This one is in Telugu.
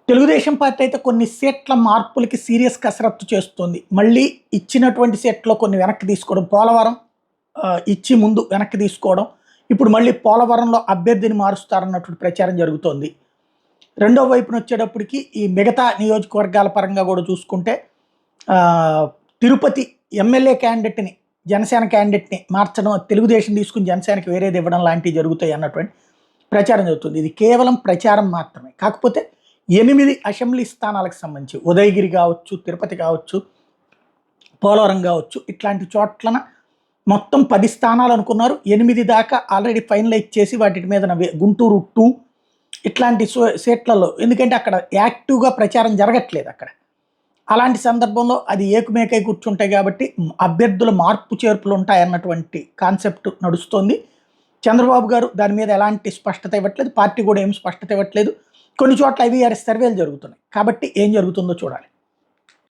తెలుగుదేశం పార్టీ అయితే కొన్ని సీట్ల మార్పులకి సీరియస్ కసరత్తు చేస్తుంది. మళ్ళీ ఇచ్చినటువంటి సీట్‌లో కొన్ని వెనక్కి తీసుకోవడం. పోలవరం ఇచ్చి ముందు వెనక్కి తీసుకోవడం. ఇప్పుడు మళ్ళీ పోలవరంలో అభ్యర్థిని మారుస్తారన్నటువంటి ప్రచారం జరుగుతోంది. రెండో వైపునొచ్చేటప్పటికి ఈ మిగతా నియోజకవర్గాల పరంగా గూడా చూసుకుంటే తిరుపతి ఎమ్మెల్యే క్యాండిడేట్‌ని, జనసేన క్యాండిడేట్‌ని మార్చడం, తెలుగుదేశం తీసుకొని జనసేనకి వేరేది ఇవ్వడం లాంటివి జరుగుతాయి అన్నటువంటి ప్రచారం జరుగుతుంది. ఇది కేవలం ప్రచారం మాత్రమే. కాకపోతే 8 అసెంబ్లీ స్థానాలకు సంబంధించి ఉదయగిరి కావచ్చు, తిరుపతి కావచ్చు, పోలవరం కావచ్చు, ఇట్లాంటి చోట్లన మొత్తం 10 స్థానాలు అనుకున్నారు. 8 దాకా ఆల్రెడీ ఫైనలైజ్ చేసి వాటి మీద గుంటూరు 2 ఇట్లాంటి సీట్లలో, ఎందుకంటే అక్కడ యాక్టివ్‌గా ప్రచారం జరగట్లేదు అక్కడ. అలాంటి సందర్భంలో అది ఏకుమేకై కూర్చుంటాయి కాబట్టి అభ్యర్థుల మార్పు చేర్పులు ఉంటాయన్నటువంటి కాన్సెప్ట్ నడుస్తోంది. చంద్రబాబు గారు దాని మీద ఎలాంటి స్పష్టత ఇవ్వట్లేదు. పార్టీ కూడా ఏం స్పష్టత ఇవ్వట్లేదు. కొన్ని చోట్ల ఐవీఆర్ఎస్ సర్వేలు జరుగుతున్నాయి. కాబట్టి ఏం జరుగుతుందో చూడాలి.